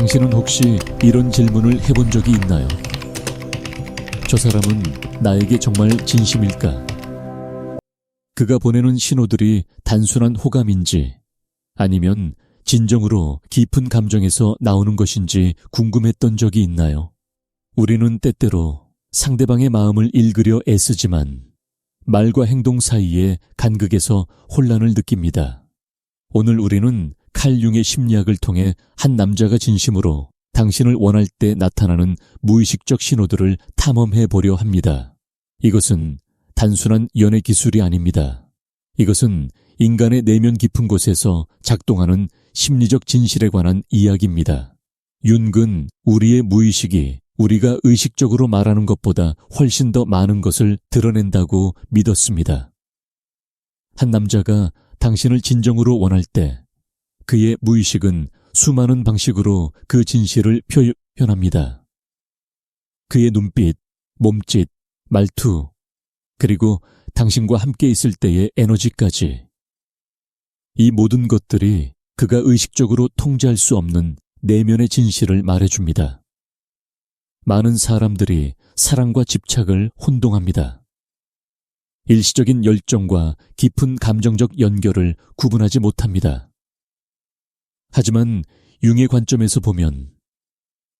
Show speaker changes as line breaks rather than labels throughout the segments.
당신은 혹시 이런 질문을 해본 적이 있나요? 저 사람은 나에게 정말 진심일까? 그가 보내는 신호들이 단순한 호감인지 아니면 진정으로 깊은 감정에서 나오는 것인지 궁금했던 적이 있나요? 우리는 때때로 상대방의 마음을 읽으려 애쓰지만 말과 행동 사이에 간극에서 혼란을 느낍니다. 오늘 우리는 칼 융의 심리학을 통해 한 남자가 진심으로 당신을 원할 때 나타나는 무의식적 신호들을 탐험해 보려 합니다. 이것은 단순한 연애 기술이 아닙니다. 이것은 인간의 내면 깊은 곳에서 작동하는 심리적 진실에 관한 이야기입니다. 윤근 우리의 무의식이 우리가 의식적으로 말하는 것보다 훨씬 더 많은 것을 드러낸다고 믿었습니다. 한 남자가 당신을 진정으로 원할 때 그의 무의식은 수많은 방식으로 그 진실을 표현합니다. 그의 눈빛, 몸짓, 말투, 그리고 당신과 함께 있을 때의 에너지까지. 이 모든 것들이 그가 의식적으로 통제할 수 없는 내면의 진실을 말해줍니다. 많은 사람들이 사랑과 집착을 혼동합니다. 일시적인 열정과 깊은 감정적 연결을 구분하지 못합니다. 하지만 융의 관점에서 보면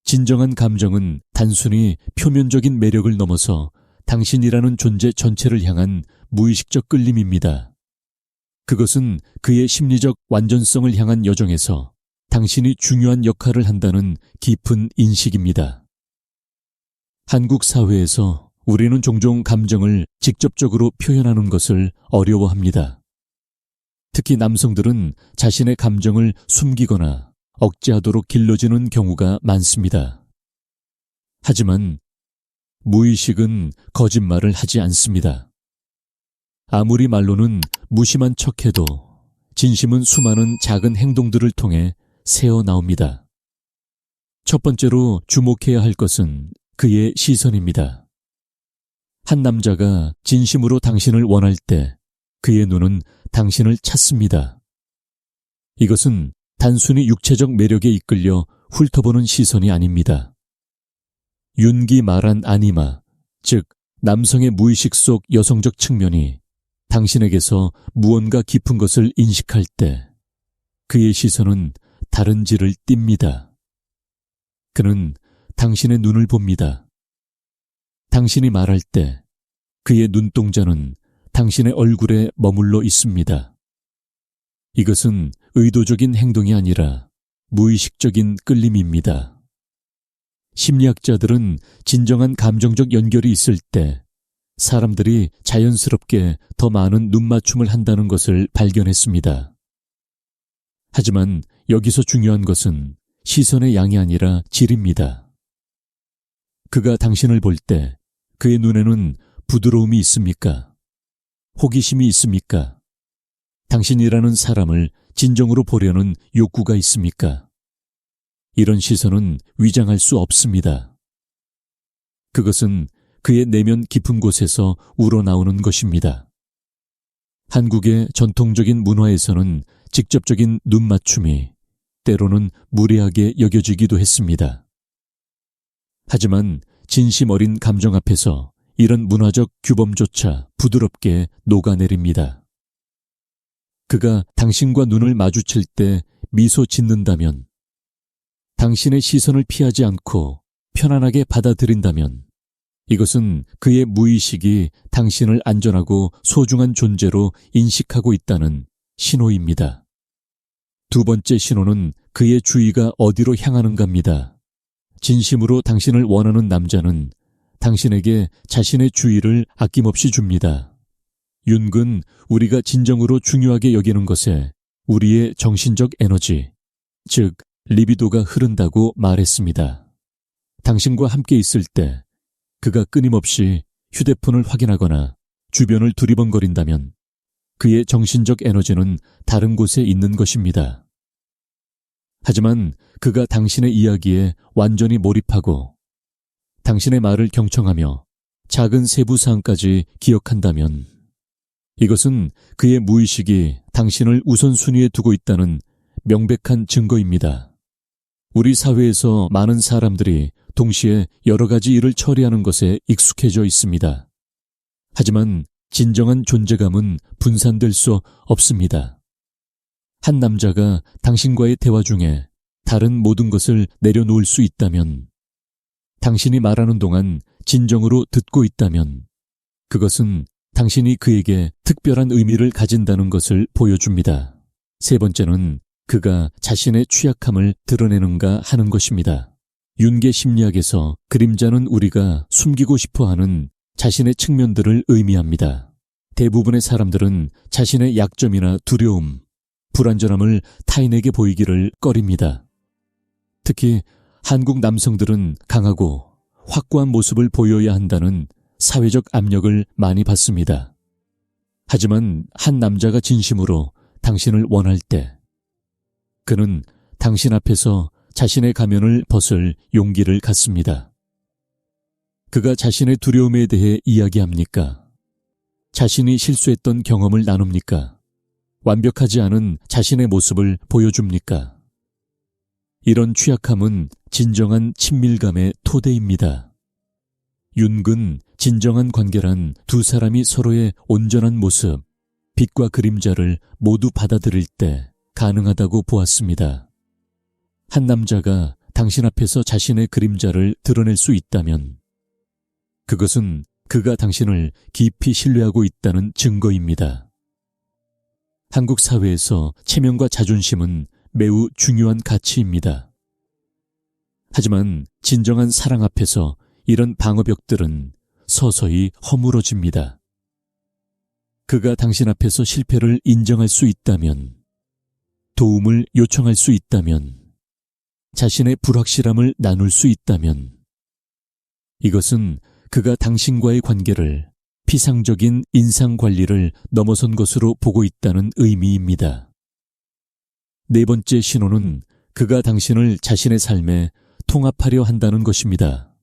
진정한 감정은 단순히 표면적인 매력을 넘어서 당신이라는 존재 전체를 향한 무의식적 끌림입니다. 그것은 그의 심리적 완전성을 향한 여정에서 당신이 중요한 역할을 한다는 깊은 인식입니다. 한국 사회에서 우리는 종종 감정을 직접적으로 표현하는 것을 어려워합니다. 특히 남성들은 자신의 감정을 숨기거나 억제하도록 길러지는 경우가 많습니다. 하지만 무의식은 거짓말을 하지 않습니다. 아무리 말로는 무심한 척해도 진심은 수많은 작은 행동들을 통해 새어나옵니다. 첫 번째로 주목해야 할 것은 그의 시선입니다. 한 남자가 진심으로 당신을 원할 때 그의 눈은 당신을 찾습니다. 이것은 단순히 육체적 매력에 이끌려 훑어보는 시선이 아닙니다. 윤기 말한 아니마, 즉 남성의 무의식 속 여성적 측면이 당신에게서 무언가 깊은 것을 인식할 때 그의 시선은 다른지를 띱니다. 그는 당신의 눈을 봅니다. 당신이 말할 때 그의 눈동자는 당신의 얼굴에 머물러 있습니다. 이것은 의도적인 행동이 아니라 무의식적인 끌림입니다. 심리학자들은 진정한 감정적 연결이 있을 때 사람들이 자연스럽게 더 많은 눈맞춤을 한다는 것을 발견했습니다. 하지만 여기서 중요한 것은 시선의 양이 아니라 질입니다. 그가 당신을 볼 때 그의 눈에는 부드러움이 있습니까? 호기심이 있습니까? 당신이라는 사람을 진정으로 보려는 욕구가 있습니까? 이런 시선은 위장할 수 없습니다. 그것은 그의 내면 깊은 곳에서 우러나오는 것입니다. 한국의 전통적인 문화에서는 직접적인 눈맞춤이 때로는 무례하게 여겨지기도 했습니다. 하지만 진심 어린 감정 앞에서 이런 문화적 규범조차 부드럽게 녹아내립니다. 그가 당신과 눈을 마주칠 때 미소 짓는다면, 당신의 시선을 피하지 않고 편안하게 받아들인다면 이것은 그의 무의식이 당신을 안전하고 소중한 존재로 인식하고 있다는 신호입니다. 두 번째 신호는 그의 주의가 어디로 향하는가입니다. 진심으로 당신을 원하는 남자는 당신에게 자신의 주의를 아낌없이 줍니다. 윤근 우리가 진정으로 중요하게 여기는 것에 우리의 정신적 에너지, 즉 리비도가 흐른다고 말했습니다. 당신과 함께 있을 때 그가 끊임없이 휴대폰을 확인하거나 주변을 두리번거린다면 그의 정신적 에너지는 다른 곳에 있는 것입니다. 하지만 그가 당신의 이야기에 완전히 몰입하고 당신의 말을 경청하며 작은 세부사항까지 기억한다면 이것은 그의 무의식이 당신을 우선순위에 두고 있다는 명백한 증거입니다. 우리 사회에서 많은 사람들이 동시에 여러 가지 일을 처리하는 것에 익숙해져 있습니다. 하지만 진정한 존재감은 분산될 수 없습니다. 한 남자가 당신과의 대화 중에 다른 모든 것을 내려놓을 수 있다면, 당신이 말하는 동안 진정으로 듣고 있다면, 그것은 당신이 그에게 특별한 의미를 가진다는 것을 보여줍니다. 세 번째는 그가 자신의 취약함을 드러내는가 하는 것입니다. 윤계 심리학에서 그림자는 우리가 숨기고 싶어하는 자신의 측면들을 의미합니다. 대부분의 사람들은 자신의 약점이나 두려움, 불완전함을 타인에게 보이기를 꺼립니다. 특히 한국 남성들은 강하고 확고한 모습을 보여야 한다는 사회적 압력을 많이 받습니다. 하지만 한 남자가 진심으로 당신을 원할 때, 그는 당신 앞에서 자신의 가면을 벗을 용기를 갖습니다. 그가 자신의 두려움에 대해 이야기합니까? 자신이 실수했던 경험을 나눕니까? 완벽하지 않은 자신의 모습을 보여줍니까? 이런 취약함은 진정한 친밀감의 토대입니다. 윤근 진정한 관계란 두 사람이 서로의 온전한 모습, 빛과 그림자를 모두 받아들일 때 가능하다고 보았습니다. 한 남자가 당신 앞에서 자신의 그림자를 드러낼 수 있다면, 그것은 그가 당신을 깊이 신뢰하고 있다는 증거입니다. 한국 사회에서 체면과 자존심은 매우 중요한 가치입니다. 하지만 진정한 사랑 앞에서 이런 방어벽들은 서서히 허물어집니다. 그가 당신 앞에서 실패를 인정할 수 있다면, 도움을 요청할 수 있다면, 자신의 불확실함을 나눌 수 있다면, 이것은 그가 당신과의 관계를 피상적인 인상관리를 넘어선 것으로 보고 있다는 의미입니다. 네 번째 신호는 그가 당신을 자신의 삶에 통합하려 한다는 것입니다.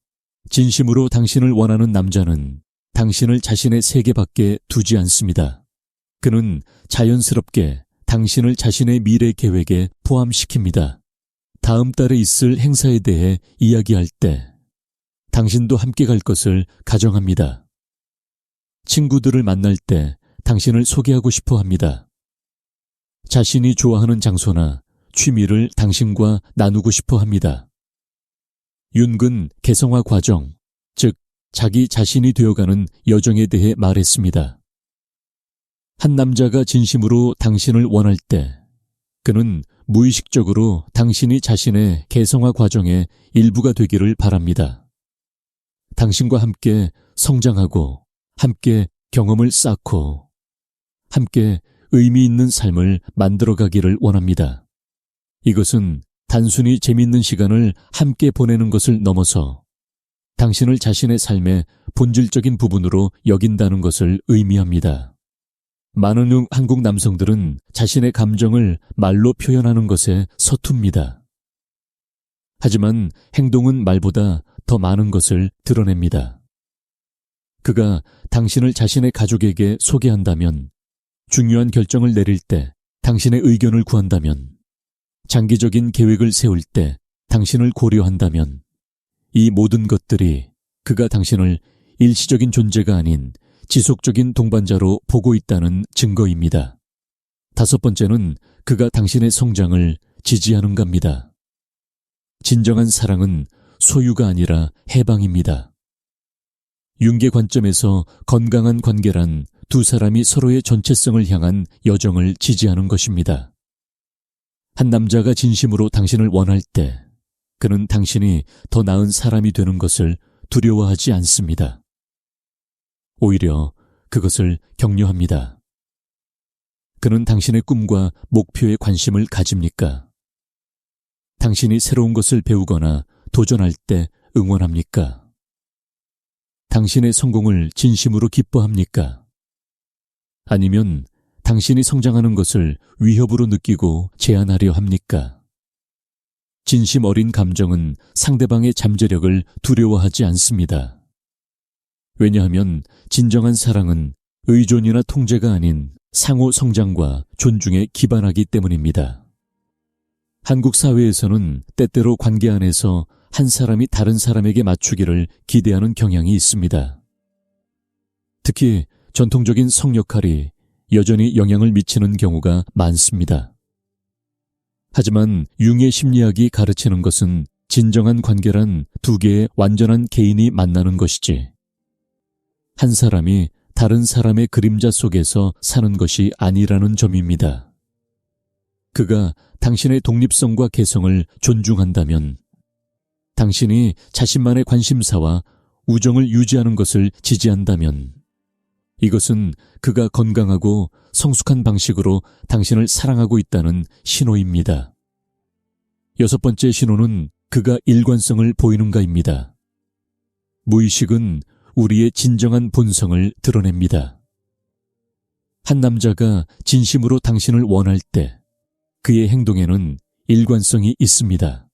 진심으로 당신을 원하는 남자는 당신을 자신의 세계 밖에 두지 않습니다. 그는 자연스럽게 당신을 자신의 미래 계획에 포함시킵니다. 다음 달에 있을 행사에 대해 이야기할 때 당신도 함께 갈 것을 가정합니다. 친구들을 만날 때 당신을 소개하고 싶어 합니다. 자신이 좋아하는 장소나 취미를 당신과 나누고 싶어 합니다. 윤근 개성화 과정, 즉 자기 자신이 되어가는 여정에 대해 말했습니다. 한 남자가 진심으로 당신을 원할 때, 그는 무의식적으로 당신이 자신의 개성화 과정의 일부가 되기를 바랍니다. 당신과 함께 성장하고, 함께 경험을 쌓고, 함께 의미 있는 삶을 만들어가기를 원합니다. 이것은 단순히 재미있는 시간을 함께 보내는 것을 넘어서 당신을 자신의 삶의 본질적인 부분으로 여긴다는 것을 의미합니다. 많은 한국 남성들은 자신의 감정을 말로 표현하는 것에 서툽니다. 하지만 행동은 말보다 더 많은 것을 드러냅니다. 그가 당신을 자신의 가족에게 소개한다면, 중요한 결정을 내릴 때 당신의 의견을 구한다면, 장기적인 계획을 세울 때 당신을 고려한다면, 이 모든 것들이 그가 당신을 일시적인 존재가 아닌 지속적인 동반자로 보고 있다는 증거입니다. 다섯 번째는 그가 당신의 성장을 지지하는가입니다. 진정한 사랑은 소유가 아니라 해방입니다. 윤계 관점에서 건강한 관계란 두 사람이 서로의 전체성을 향한 여정을 지지하는 것입니다. 한 남자가 진심으로 당신을 원할 때, 그는 당신이 더 나은 사람이 되는 것을 두려워하지 않습니다. 오히려 그것을 격려합니다. 그는 당신의 꿈과 목표에 관심을 가집니까? 당신이 새로운 것을 배우거나 도전할 때 응원합니까? 당신의 성공을 진심으로 기뻐합니까? 아니면 당신이 성장하는 것을 위협으로 느끼고 제한하려 합니까? 진심 어린 감정은 상대방의 잠재력을 두려워하지 않습니다. 왜냐하면 진정한 사랑은 의존이나 통제가 아닌 상호 성장과 존중에 기반하기 때문입니다. 한국 사회에서는 때때로 관계 안에서 한 사람이 다른 사람에게 맞추기를 기대하는 경향이 있습니다. 특히 전통적인 성 역할이 여전히 영향을 미치는 경우가 많습니다. 하지만 융의 심리학이 가르치는 것은 진정한 관계란 두 개의 완전한 개인이 만나는 것이지, 한 사람이 다른 사람의 그림자 속에서 사는 것이 아니라는 점입니다. 그가 당신의 독립성과 개성을 존중한다면, 당신이 자신만의 관심사와 우정을 유지하는 것을 지지한다면, 이것은 그가 건강하고 성숙한 방식으로 당신을 사랑하고 있다는 신호입니다. 여섯 번째 신호는 그가 일관성을 보이는가입니다. 무의식은 우리의 진정한 본성을 드러냅니다. 한 남자가 진심으로 당신을 원할 때 그의 행동에는 일관성이 있습니다.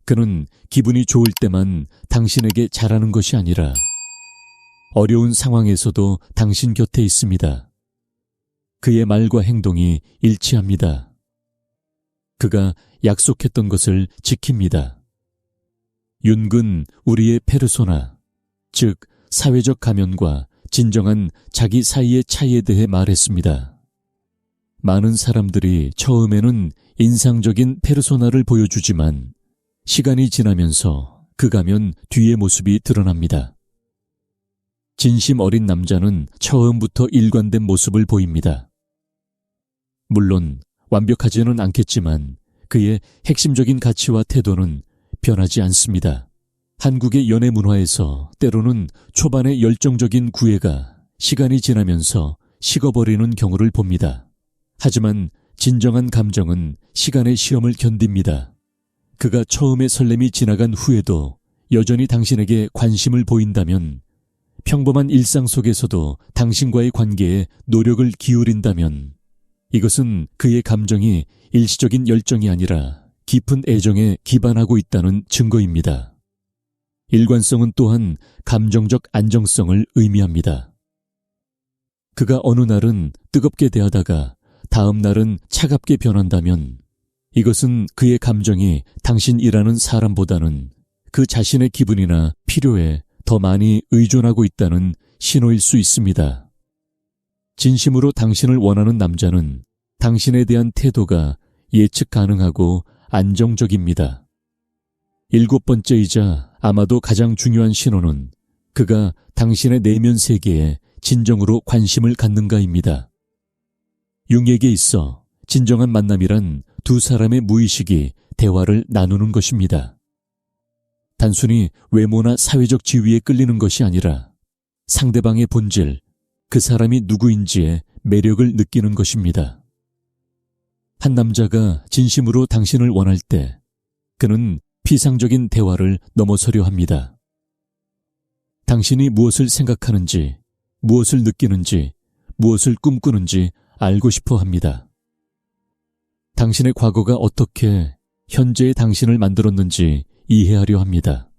그는 기분이 좋을 때만 당신에게 잘하는 것이 아니라 어려운 상황에서도 당신 곁에 있습니다. 그의 말과 행동이 일치합니다. 그가 약속했던 것을 지킵니다. 윤근 우리의 페르소나, 즉 사회적 가면과 진정한 자기 사이의 차이에 대해 말했습니다. 많은 사람들이 처음에는 인상적인 페르소나를 보여주지만 시간이 지나면서 그 가면 뒤의 모습이 드러납니다. 진심 어린 남자는 처음부터 일관된 모습을 보입니다. 물론 완벽하지는 않겠지만 그의 핵심적인 가치와 태도는 변하지 않습니다. 한국의 연애 문화에서 때로는 초반의 열정적인 구애가 시간이 지나면서 식어버리는 경우를 봅니다. 하지만 진정한 감정은 시간의 시험을 견딥니다. 그가 처음의 설렘이 지나간 후에도 여전히 당신에게 관심을 보인다면, 평범한 일상 속에서도 당신과의 관계에 노력을 기울인다면, 이것은 그의 감정이 일시적인 열정이 아니라 깊은 애정에 기반하고 있다는 증거입니다. 일관성은 또한 감정적 안정성을 의미합니다. 그가 어느 날은 뜨겁게 대하다가 다음 날은 차갑게 변한다면, 이것은 그의 감정이 당신이라는 사람보다는 그 자신의 기분이나 필요에 더 많이 의존하고 있다는 신호일 수 있습니다. 진심으로 당신을 원하는 남자는 당신에 대한 태도가 예측 가능하고 안정적입니다. 일곱 번째이자 아마도 가장 중요한 신호는 그가 당신의 내면 세계에 진정으로 관심을 갖는가입니다. 융에게 있어 진정한 만남이란 두 사람의 무의식이 대화를 나누는 것입니다. 단순히 외모나 사회적 지위에 끌리는 것이 아니라 상대방의 본질, 그 사람이 누구인지에 매력을 느끼는 것입니다. 한 남자가 진심으로 당신을 원할 때 그는 피상적인 대화를 넘어서려 합니다. 당신이 무엇을 생각하는지, 무엇을 느끼는지, 무엇을 꿈꾸는지 알고 싶어 합니다. 당신의 과거가 어떻게 현재의 당신을 만들었는지 이해하려 합니다.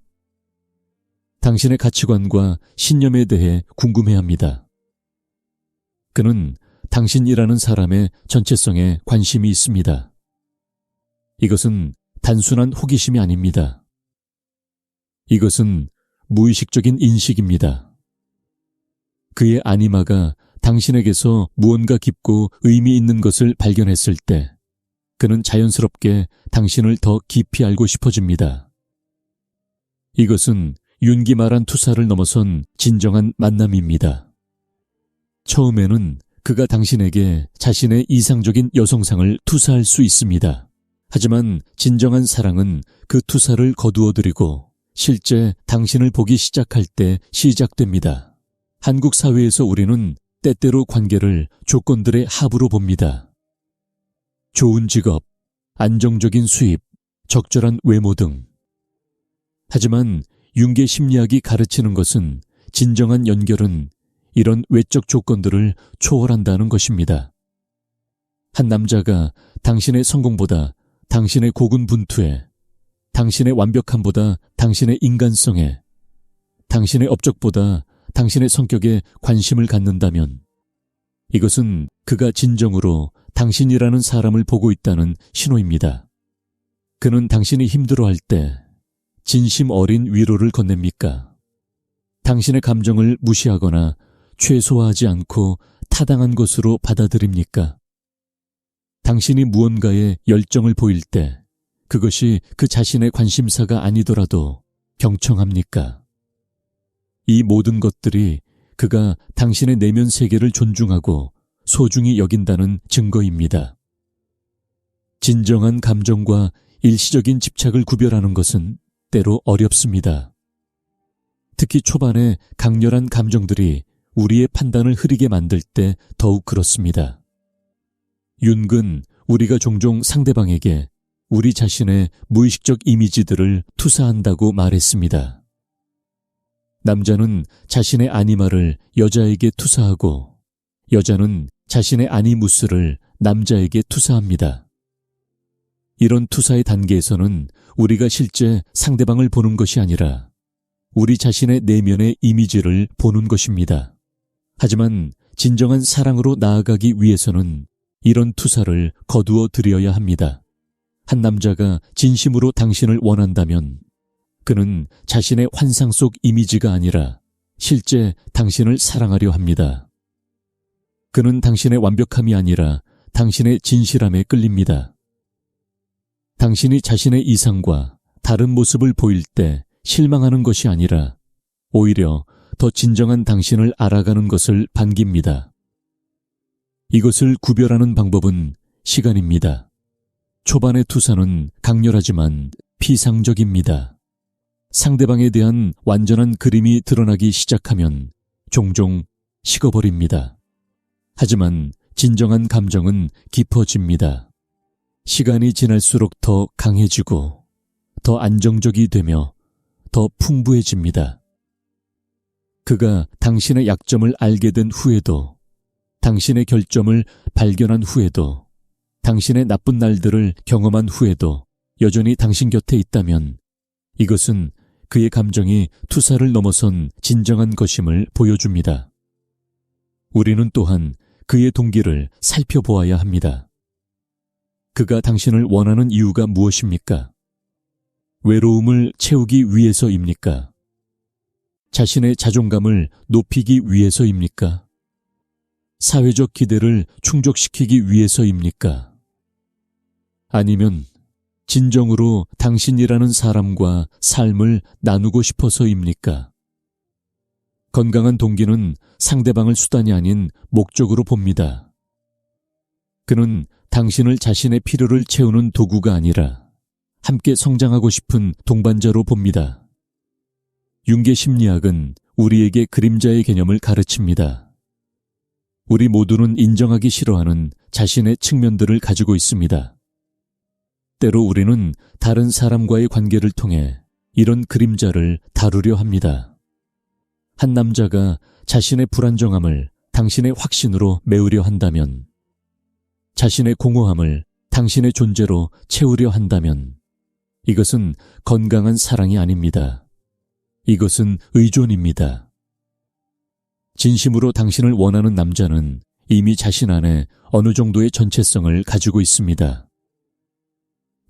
당신의 가치관과 신념에 대해 궁금해합니다. 그는 당신이라는 사람의 전체성에 관심이 있습니다. 이것은 단순한 호기심이 아닙니다. 이것은 무의식적인 인식입니다. 그의 아니마가 당신에게서 무언가 깊고 의미 있는 것을 발견했을 때 그는 자연스럽게 당신을 더 깊이 알고 싶어집니다. 이것은 윤기 말한 투사를 넘어선 진정한 만남입니다. 처음에는 그가 당신에게 자신의 이상적인 여성상을 투사할 수 있습니다. 하지만 진정한 사랑은 그 투사를 거두어들이고 실제 당신을 보기 시작할 때 시작됩니다. 한국 사회에서 우리는 때때로 관계를 조건들의 합으로 봅니다. 좋은 직업, 안정적인 수입, 적절한 외모 등. 하지만 융계 심리학이 가르치는 것은 진정한 연결은 이런 외적 조건들을 초월한다는 것입니다. 한 남자가 당신의 성공보다 당신의 고군분투에, 당신의 완벽함보다 당신의 인간성에, 당신의 업적보다 당신의 성격에 관심을 갖는다면 이것은 그가 진정으로 당신이라는 사람을 보고 있다는 신호입니다. 그는 당신이 힘들어할 때 진심 어린 위로를 건넵니까? 당신의 감정을 무시하거나 최소화하지 않고 타당한 것으로 받아들입니까? 당신이 무언가에 열정을 보일 때 그것이 그 자신의 관심사가 아니더라도 경청합니까? 이 모든 것들이 그가 당신의 내면 세계를 존중하고 소중히 여긴다는 증거입니다. 진정한 감정과 일시적인 집착을 구별하는 것은 때로 어렵습니다. 특히 초반에 강렬한 감정들이 우리의 판단을 흐리게 만들 때 더욱 그렇습니다. 윤근 우리가 종종 상대방에게 우리 자신의 무의식적 이미지들을 투사한다고 말했습니다. 남자는 자신의 아니마를 여자에게 투사하고 여자는 자신의 아니무스를 남자에게 투사합니다. 이런 투사의 단계에서는 우리가 실제 상대방을 보는 것이 아니라 우리 자신의 내면의 이미지를 보는 것입니다. 하지만 진정한 사랑으로 나아가기 위해서는 이런 투사를 거두어 들여야 합니다. 한 남자가 진심으로 당신을 원한다면 그는 자신의 환상 속 이미지가 아니라 실제 당신을 사랑하려 합니다. 그는 당신의 완벽함이 아니라 당신의 진실함에 끌립니다. 당신이 자신의 이상과 다른 모습을 보일 때 실망하는 것이 아니라 오히려 더 진정한 당신을 알아가는 것을 반깁니다. 이것을 구별하는 방법은 시간입니다. 초반의 투사는 강렬하지만 피상적입니다. 상대방에 대한 완전한 그림이 드러나기 시작하면 종종 식어버립니다. 하지만 진정한 감정은 깊어집니다. 시간이 지날수록 더 강해지고 더 안정적이 되며 더 풍부해집니다. 그가 당신의 약점을 알게 된 후에도, 당신의 결점을 발견한 후에도, 당신의 나쁜 날들을 경험한 후에도 여전히 당신 곁에 있다면 이것은 그의 감정이 투사를 넘어선 진정한 것임을 보여줍니다. 우리는 또한 그의 동기를 살펴보아야 합니다. 그가 당신을 원하는 이유가 무엇입니까? 외로움을 채우기 위해서입니까? 자신의 자존감을 높이기 위해서입니까? 사회적 기대를 충족시키기 위해서입니까? 아니면 진정으로 당신이라는 사람과 삶을 나누고 싶어서입니까? 건강한 동기는 상대방을 수단이 아닌 목적으로 봅니다. 그는 당신을 자신의 필요를 채우는 도구가 아니라 함께 성장하고 싶은 동반자로 봅니다. 융계 심리학은 우리에게 그림자의 개념을 가르칩니다. 우리 모두는 인정하기 싫어하는 자신의 측면들을 가지고 있습니다. 때로 우리는 다른 사람과의 관계를 통해 이런 그림자를 다루려 합니다. 한 남자가 자신의 불안정함을 당신의 확신으로 메우려 한다면, 자신의 공허함을 당신의 존재로 채우려 한다면 이것은 건강한 사랑이 아닙니다. 이것은 의존입니다. 진심으로 당신을 원하는 남자는 이미 자신 안에 어느 정도의 전체성을 가지고 있습니다.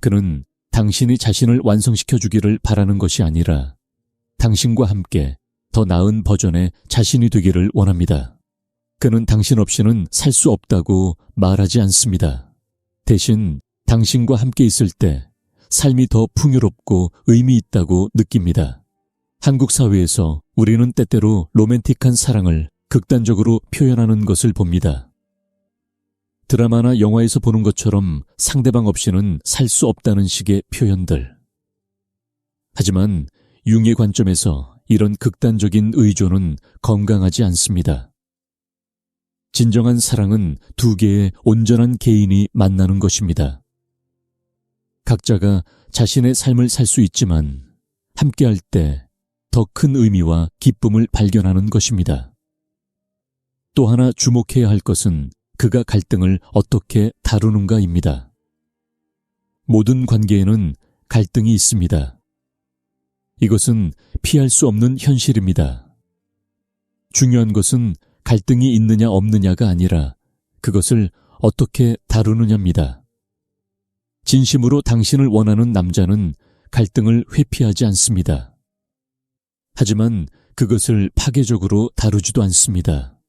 그는 당신이 자신을 완성시켜 주기를 바라는 것이 아니라 당신과 함께 더 나은 버전의 자신이 되기를 원합니다. 그는 당신 없이는 살 수 없다고 말하지 않습니다. 대신 당신과 함께 있을 때 삶이 더 풍요롭고 의미 있다고 느낍니다. 한국 사회에서 우리는 때때로 로맨틱한 사랑을 극단적으로 표현하는 것을 봅니다. 드라마나 영화에서 보는 것처럼 상대방 없이는 살 수 없다는 식의 표현들. 하지만 융의 관점에서 이런 극단적인 의존은 건강하지 않습니다. 진정한 사랑은 두 개의 온전한 개인이 만나는 것입니다. 각자가 자신의 삶을 살 수 있지만 함께할 때 더 큰 의미와 기쁨을 발견하는 것입니다. 또 하나 주목해야 할 것은 그가 갈등을 어떻게 다루는가입니다. 모든 관계에는 갈등이 있습니다. 이것은 피할 수 없는 현실입니다. 중요한 것은 갈등이 있느냐 없느냐가 아니라 그것을 어떻게 다루느냐입니다. 진심으로 당신을 원하는 남자는 갈등을 회피하지 않습니다. 하지만 그것을 파괴적으로 다루지도 않습니다.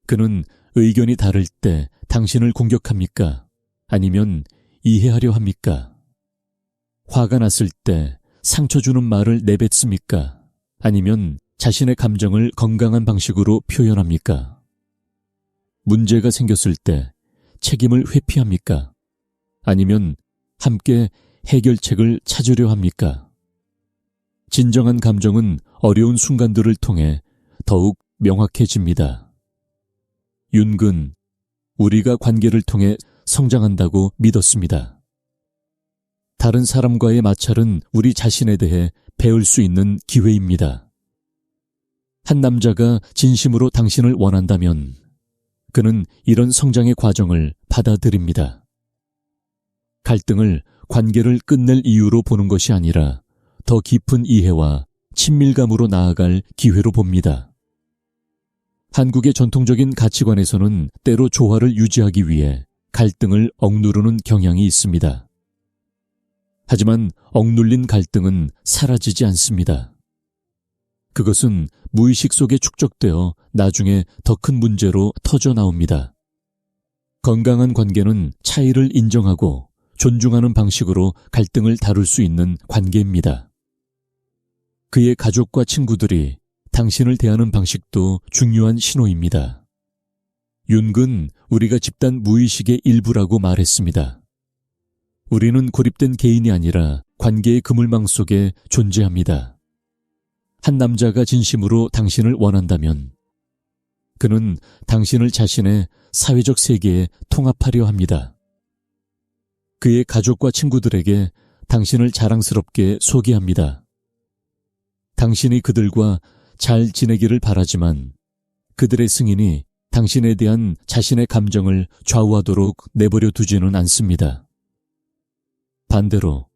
그는 의견이 다를 때 당신을 공격합니까? 아니면 이해하려 합니까? 화가 났을 때 상처 주는 말을 내뱉습니까? 아니면 자신의 감정을 건강한 방식으로 표현합니까? 문제가 생겼을 때 책임을 회피합니까? 아니면 함께 해결책을 찾으려 합니까? 진정한 감정은 어려운 순간들을 통해 더욱 명확해집니다. 윤근, 우리가 관계를 통해 성장한다고 믿었습니다. 다른 사람과의 마찰은 우리 자신에 대해 배울 수 있는 기회입니다. 한 남자가 진심으로 당신을 원한다면 그는 이런 성장의 과정을 받아들입니다. 갈등을 관계를 끝낼 이유로 보는 것이 아니라 더 깊은 이해와 친밀감으로 나아갈 기회로 봅니다. 한국의 전통적인 가치관에서는 때로 조화를 유지하기 위해 갈등을 억누르는 경향이 있습니다. 하지만 억눌린 갈등은 사라지지 않습니다. 그것은 무의식 속에 축적되어 나중에 더 큰 문제로 터져 나옵니다. 건강한 관계는 차이를 인정하고 존중하는 방식으로 갈등을 다룰 수 있는 관계입니다. 그의 가족과 친구들이 당신을 대하는 방식도 중요한 신호입니다. 윤근 우리가 집단 무의식의 일부라고 말했습니다. 우리는 고립된 개인이 아니라 관계의 그물망 속에 존재합니다. 한 남자가 진심으로 당신을 원한다면 그는 당신을 자신의 사회적 세계에 통합하려 합니다. 그의 가족과 친구들에게 당신을 자랑스럽게 소개합니다. 당신이 그들과 잘 지내기를 바라지만 그들의 승인이 당신에 대한 자신의 감정을 좌우하도록 내버려 두지는 않습니다. 반대로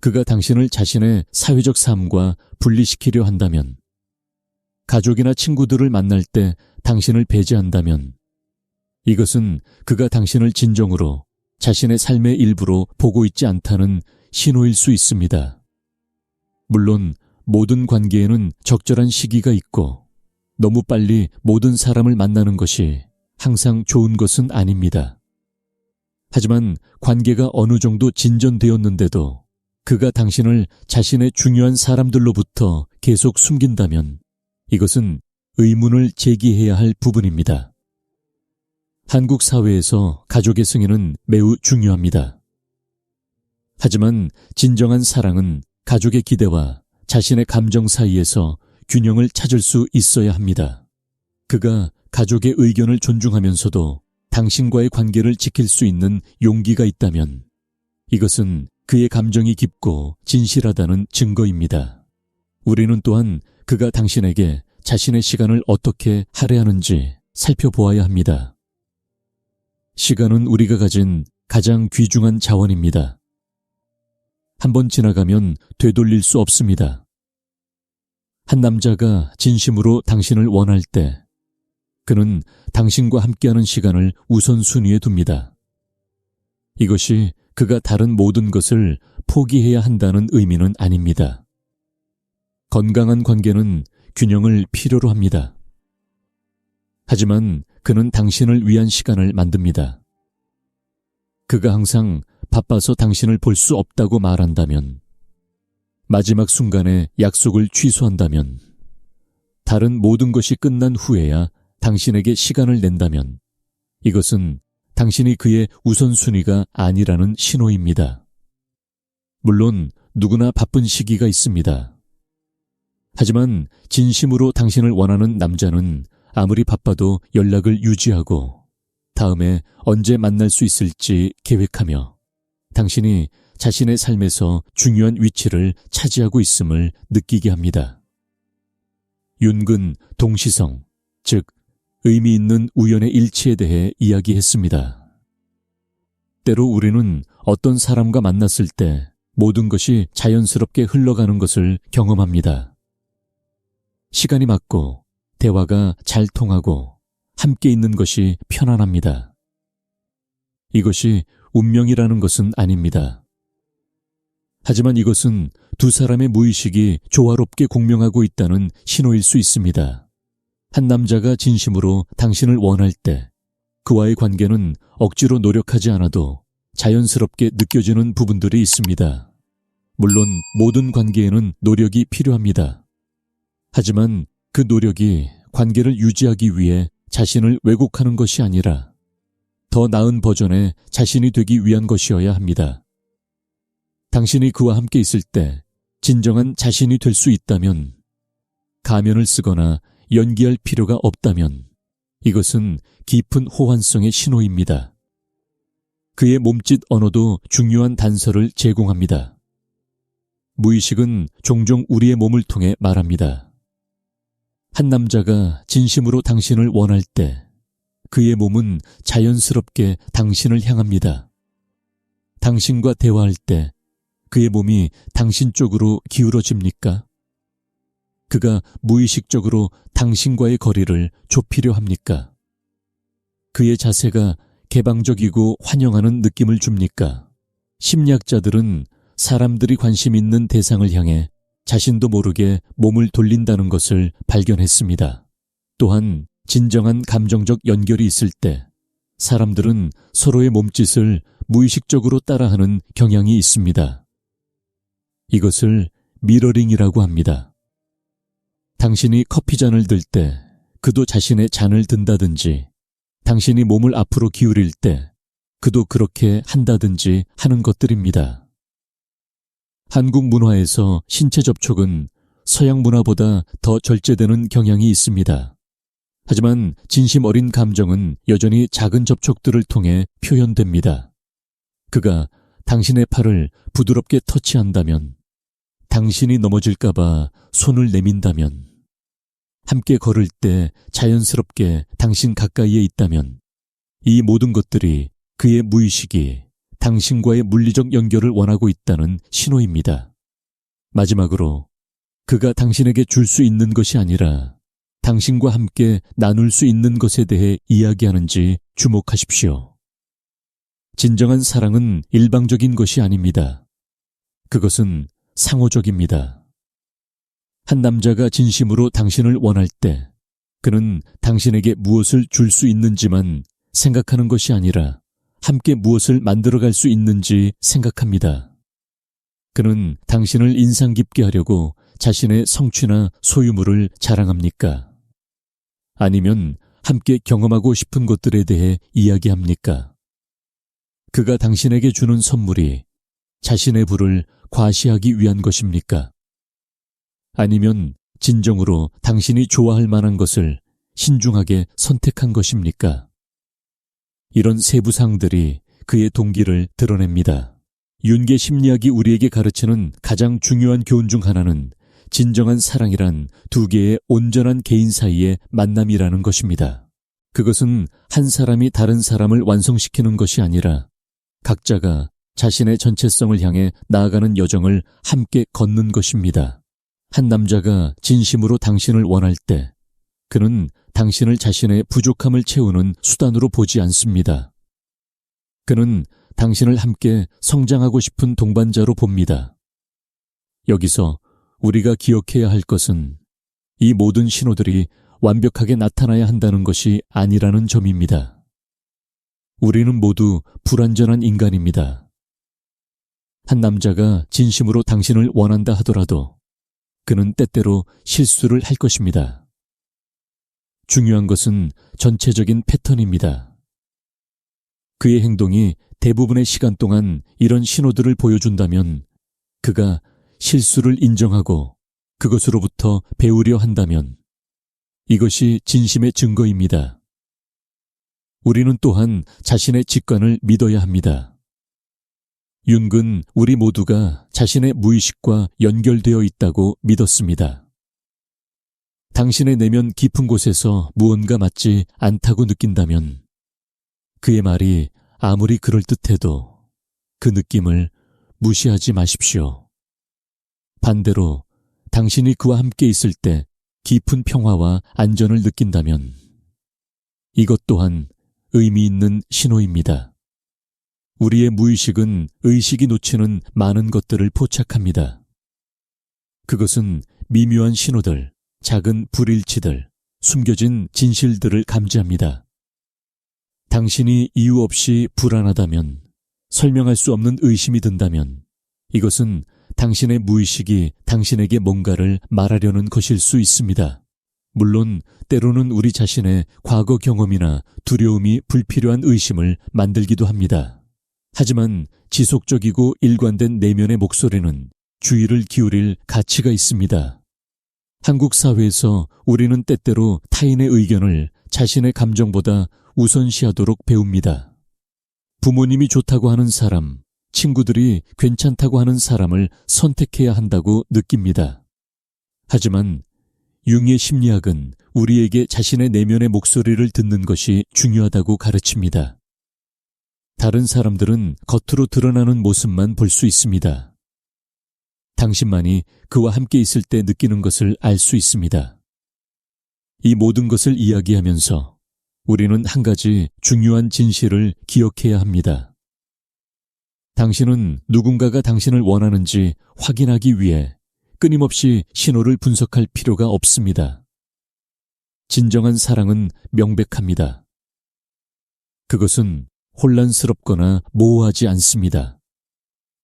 그가 당신을 자신의 사회적 삶과 분리시키려 한다면, 가족이나 친구들을 만날 때 당신을 배제한다면 이것은 그가 당신을 진정으로 자신의 삶의 일부로 보고 있지 않다는 신호일 수 있습니다. 물론 모든 관계에는 적절한 시기가 있고 너무 빨리 모든 사람을 만나는 것이 항상 좋은 것은 아닙니다. 하지만 관계가 어느 정도 진전되었는데도 그가 당신을 자신의 중요한 사람들로부터 계속 숨긴다면 이것은 의문을 제기해야 할 부분입니다. 한국 사회에서 가족의 승인은 매우 중요합니다. 하지만 진정한 사랑은 가족의 기대와 자신의 감정 사이에서 균형을 찾을 수 있어야 합니다. 그가 가족의 의견을 존중하면서도 당신과의 관계를 지킬 수 있는 용기가 있다면 이것은 그의 감정이 깊고 진실하다는 증거입니다. 우리는 또한 그가 당신에게 자신의 시간을 어떻게 할애하는지 살펴보아야 합니다. 시간은 우리가 가진 가장 귀중한 자원입니다. 한번 지나가면 되돌릴 수 없습니다. 한 남자가 진심으로 당신을 원할 때 그는 당신과 함께하는 시간을 우선순위에 둡니다. 이것이 그가 다른 모든 것을 포기해야 한다는 의미는 아닙니다. 건강한 관계는 균형을 필요로 합니다. 하지만 그는 당신을 위한 시간을 만듭니다. 그가 항상 바빠서 당신을 볼 수 없다고 말한다면, 마지막 순간에 약속을 취소한다면, 다른 모든 것이 끝난 후에야 당신에게 시간을 낸다면 이것은 당신이 그의 우선순위가 아니라는 신호입니다. 물론 누구나 바쁜 시기가 있습니다. 하지만 진심으로 당신을 원하는 남자는 아무리 바빠도 연락을 유지하고 다음에 언제 만날 수 있을지 계획하며 당신이 자신의 삶에서 중요한 위치를 차지하고 있음을 느끼게 합니다. 윤근 동시성, 즉 의미 있는 우연의 일치에 대해 이야기했습니다. 때로 우리는 어떤 사람과 만났을 때 모든 것이 자연스럽게 흘러가는 것을 경험합니다. 시간이 맞고 대화가 잘 통하고 함께 있는 것이 편안합니다. 이것이 운명이라는 것은 아닙니다. 하지만 이것은 두 사람의 무의식이 조화롭게 공명하고 있다는 신호일 수 있습니다. 한 남자가 진심으로 당신을 원할 때 그와의 관계는 억지로 노력하지 않아도 자연스럽게 느껴지는 부분들이 있습니다. 물론 모든 관계에는 노력이 필요합니다. 하지만 그 노력이 관계를 유지하기 위해 자신을 왜곡하는 것이 아니라 더 나은 버전의 자신이 되기 위한 것이어야 합니다. 당신이 그와 함께 있을 때 진정한 자신이 될 수 있다면, 가면을 쓰거나 연기할 필요가 없다면 이것은 깊은 호환성의 신호입니다. 그의 몸짓 언어도 중요한 단서를 제공합니다. 무의식은 종종 우리의 몸을 통해 말합니다. 한 남자가 진심으로 당신을 원할 때 그의 몸은 자연스럽게 당신을 향합니다. 당신과 대화할 때 그의 몸이 당신 쪽으로 기울어집니까? 그가 무의식적으로 당신과의 거리를 좁히려 합니까? 그의 자세가 개방적이고 환영하는 느낌을 줍니까? 심리학자들은 사람들이 관심 있는 대상을 향해 자신도 모르게 몸을 돌린다는 것을 발견했습니다. 또한 진정한 감정적 연결이 있을 때 사람들은 서로의 몸짓을 무의식적으로 따라하는 경향이 있습니다. 이것을 미러링이라고 합니다. 당신이 커피잔을 들 때 그도 자신의 잔을 든다든지, 당신이 몸을 앞으로 기울일 때 그도 그렇게 한다든지 하는 것들입니다. 한국 문화에서 신체 접촉은 서양 문화보다 더 절제되는 경향이 있습니다. 하지만 진심 어린 감정은 여전히 작은 접촉들을 통해 표현됩니다. 그가 당신의 팔을 부드럽게 터치한다면, 당신이 넘어질까봐 손을 내민다면, 함께 걸을 때 자연스럽게 당신 가까이에 있다면, 이 모든 것들이 그의 무의식이 당신과의 물리적 연결을 원하고 있다는 신호입니다. 마지막으로 그가 당신에게 줄 수 있는 것이 아니라 당신과 함께 나눌 수 있는 것에 대해 이야기하는지 주목하십시오. 진정한 사랑은 일방적인 것이 아닙니다. 그것은 상호적입니다. 한 남자가 진심으로 당신을 원할 때 그는 당신에게 무엇을 줄 수 있는지만 생각하는 것이 아니라 함께 무엇을 만들어갈 수 있는지 생각합니다. 그는 당신을 인상 깊게 하려고 자신의 성취나 소유물을 자랑합니까? 아니면 함께 경험하고 싶은 것들에 대해 이야기합니까? 그가 당신에게 주는 선물이 자신의 부를 과시하기 위한 것입니까? 아니면 진정으로 당신이 좋아할 만한 것을 신중하게 선택한 것입니까? 이런 세부사항들이 그의 동기를 드러냅니다. 윤계 심리학이 우리에게 가르치는 가장 중요한 교훈 중 하나는 진정한 사랑이란 두 개의 온전한 개인 사이의 만남이라는 것입니다. 그것은 한 사람이 다른 사람을 완성시키는 것이 아니라 각자가 자신의 전체성을 향해 나아가는 여정을 함께 걷는 것입니다. 한 남자가 진심으로 당신을 원할 때 그는 당신을 자신의 부족함을 채우는 수단으로 보지 않습니다. 그는 당신을 함께 성장하고 싶은 동반자로 봅니다. 여기서 우리가 기억해야 할 것은 이 모든 신호들이 완벽하게 나타나야 한다는 것이 아니라는 점입니다. 우리는 모두 불완전한 인간입니다. 한 남자가 진심으로 당신을 원한다 하더라도 그는 때때로 실수를 할 것입니다. 중요한 것은 전체적인 패턴입니다. 그의 행동이 대부분의 시간 동안 이런 신호들을 보여준다면, 그가 실수를 인정하고 그것으로부터 배우려 한다면 이것이 진심의 증거입니다. 우리는 또한 자신의 직관을 믿어야 합니다. 융은 우리 모두가 자신의 무의식과 연결되어 있다고 믿었습니다. 당신의 내면 깊은 곳에서 무언가 맞지 않다고 느낀다면 그의 말이 아무리 그럴듯해도 그 느낌을 무시하지 마십시오. 반대로 당신이 그와 함께 있을 때 깊은 평화와 안전을 느낀다면 이것 또한 의미 있는 신호입니다. 우리의 무의식은 의식이 놓치는 많은 것들을 포착합니다. 그것은 미묘한 신호들, 작은 불일치들, 숨겨진 진실들을 감지합니다. 당신이 이유 없이 불안하다면, 설명할 수 없는 의심이 든다면, 이것은 당신의 무의식이 당신에게 뭔가를 말하려는 것일 수 있습니다. 물론 때로는 우리 자신의 과거 경험이나 두려움이 불필요한 의심을 만들기도 합니다. 하지만 지속적이고 일관된 내면의 목소리는 주의를 기울일 가치가 있습니다. 한국 사회에서 우리는 때때로 타인의 의견을 자신의 감정보다 우선시하도록 배웁니다. 부모님이 좋다고 하는 사람, 친구들이 괜찮다고 하는 사람을 선택해야 한다고 느낍니다. 하지만 융의 심리학은 우리에게 자신의 내면의 목소리를 듣는 것이 중요하다고 가르칩니다. 다른 사람들은 겉으로 드러나는 모습만 볼 수 있습니다. 당신만이 그와 함께 있을 때 느끼는 것을 알 수 있습니다. 이 모든 것을 이야기하면서 우리는 한 가지 중요한 진실을 기억해야 합니다. 당신은 누군가가 당신을 원하는지 확인하기 위해 끊임없이 신호를 분석할 필요가 없습니다. 진정한 사랑은 명백합니다. 그것은 혼란스럽거나 모호하지 않습니다.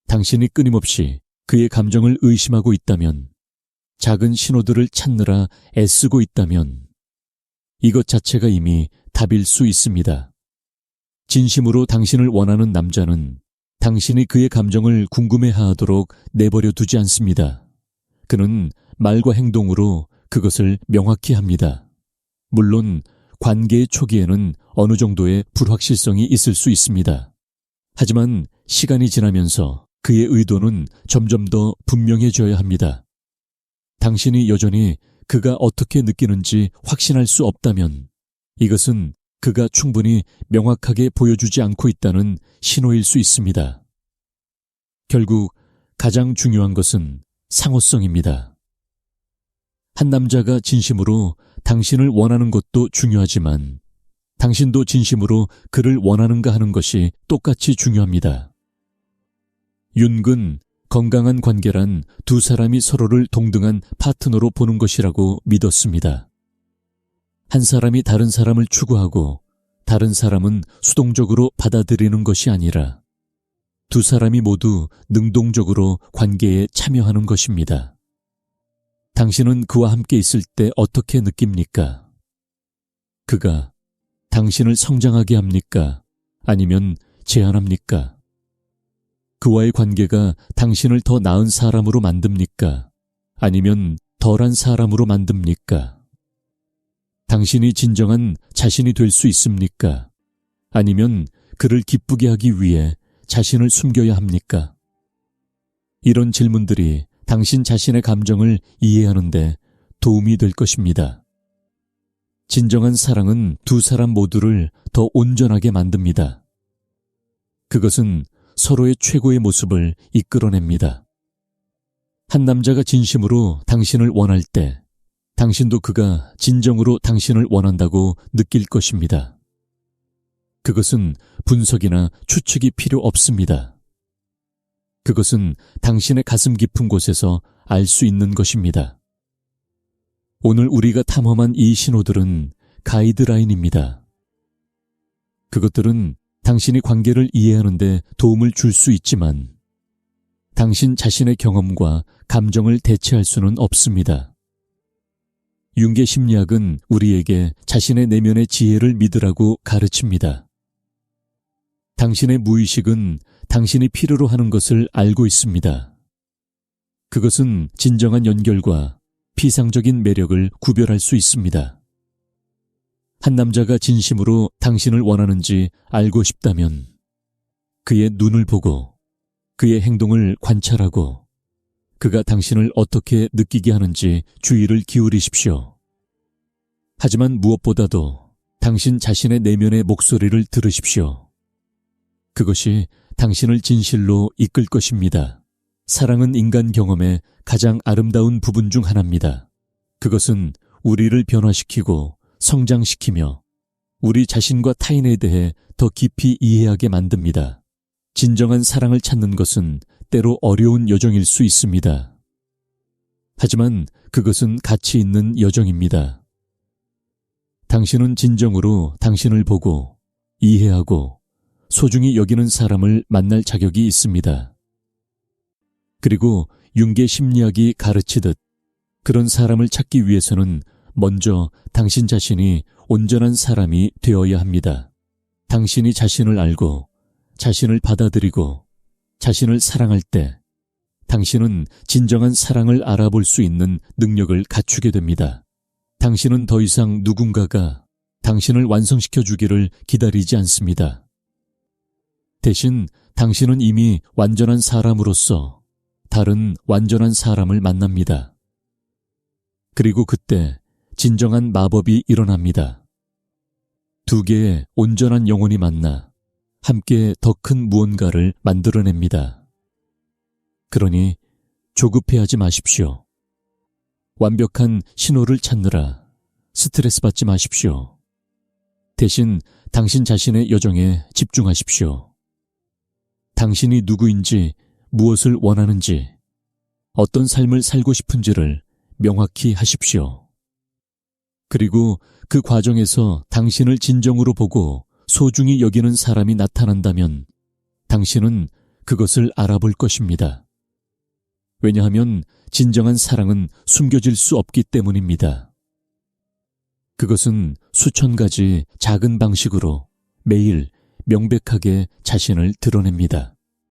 당신이 끊임없이 그의 감정을 의심하고 있다면, 작은 신호들을 찾느라 애쓰고 있다면, 이것 자체가 이미 답일 수 있습니다. 진심으로 당신을 원하는 남자는 당신이 그의 감정을 궁금해하도록 내버려 두지 않습니다. 그는 말과 행동으로 그것을 명확히 합니다. 물론 관계의 초기에는 어느 정도의 불확실성이 있을 수 있습니다. 하지만 시간이 지나면서 그의 의도는 점점 더 분명해져야 합니다. 당신이 여전히 그가 어떻게 느끼는지 확신할 수 없다면 이것은 그가 충분히 명확하게 보여주지 않고 있다는 신호일 수 있습니다. 결국 가장 중요한 것은 상호성입니다. 한 남자가 진심으로 당신을 원하는 것도 중요하지만 당신도 진심으로 그를 원하는가 하는 것이 똑같이 중요합니다. 윤근 건강한 관계란 두 사람이 서로를 동등한 파트너로 보는 것이라고 믿었습니다. 한 사람이 다른 사람을 추구하고 다른 사람은 수동적으로 받아들이는 것이 아니라 두 사람이 모두 능동적으로 관계에 참여하는 것입니다. 당신은 그와 함께 있을 때 어떻게 느낍니까? 그가 당신을 성장하게 합니까? 아니면 제한합니까? 그와의 관계가 당신을 더 나은 사람으로 만듭니까? 아니면 덜한 사람으로 만듭니까? 당신이 진정한 자신이 될 수 있습니까? 아니면 그를 기쁘게 하기 위해 자신을 숨겨야 합니까? 이런 질문들이 당신 자신의 감정을 이해하는 데 도움이 될 것입니다. 진정한 사랑은 두 사람 모두를 더 온전하게 만듭니다. 그것은 서로의 최고의 모습을 이끌어냅니다. 한 남자가 진심으로 당신을 원할 때 당신도 그가 진정으로 당신을 원한다고 느낄 것입니다. 그것은 분석이나 추측이 필요 없습니다. 그것은 당신의 가슴 깊은 곳에서 알 수 있는 것입니다. 오늘 우리가 탐험한 이 신호들은 가이드라인입니다. 그것들은 당신이 관계를 이해하는 데 도움을 줄 수 있지만 당신 자신의 경험과 감정을 대체할 수는 없습니다. 융의 심리학은 우리에게 자신의 내면의 지혜를 믿으라고 가르칩니다. 당신의 무의식은 당신이 필요로 하는 것을 알고 있습니다. 그것은 진정한 연결과 피상적인 매력을 구별할 수 있습니다. 한 남자가 진심으로 당신을 원하는지 알고 싶다면 그의 눈을 보고 그의 행동을 관찰하고 그가 당신을 어떻게 느끼게 하는지 주의를 기울이십시오. 하지만 무엇보다도 당신 자신의 내면의 목소리를 들으십시오. 그것이 당신을 진실로 이끌 것입니다. 사랑은 인간 경험의 가장 아름다운 부분 중 하나입니다. 그것은 우리를 변화시키고 성장시키며 우리 자신과 타인에 대해 더 깊이 이해하게 만듭니다. 진정한 사랑을 찾는 것은 때로 어려운 여정일 수 있습니다. 하지만 그것은 가치 있는 여정입니다. 당신은 진정으로 당신을 보고 이해하고 소중히 여기는 사람을 만날 자격이 있습니다. 그리고 융계 심리학이 가르치듯 그런 사람을 찾기 위해서는 먼저 당신 자신이 온전한 사람이 되어야 합니다. 당신이 자신을 알고 자신을 받아들이고 자신을 사랑할 때 당신은 진정한 사랑을 알아볼 수 있는 능력을 갖추게 됩니다. 당신은 더 이상 누군가가 당신을 완성시켜 주기를 기다리지 않습니다. 대신 당신은 이미 완전한 사람으로서 다른 완전한 사람을 만납니다. 그리고 그때 진정한 마법이 일어납니다. 두 개의 온전한 영혼이 만나 함께 더 큰 무언가를 만들어냅니다. 그러니 조급해하지 마십시오. 완벽한 신호를 찾느라 스트레스 받지 마십시오. 대신 당신 자신의 여정에 집중하십시오. 당신이 누구인지, 무엇을 원하는지, 어떤 삶을 살고 싶은지를 명확히 하십시오. 그리고 그 과정에서 당신을 진정으로 보고 소중히 여기는 사람이 나타난다면 당신은 그것을 알아볼 것입니다. 왜냐하면 진정한 사랑은 숨겨질 수 없기 때문입니다. 그것은 수천 가지 작은 방식으로 매일 명백하게 자신을 드러냅니다.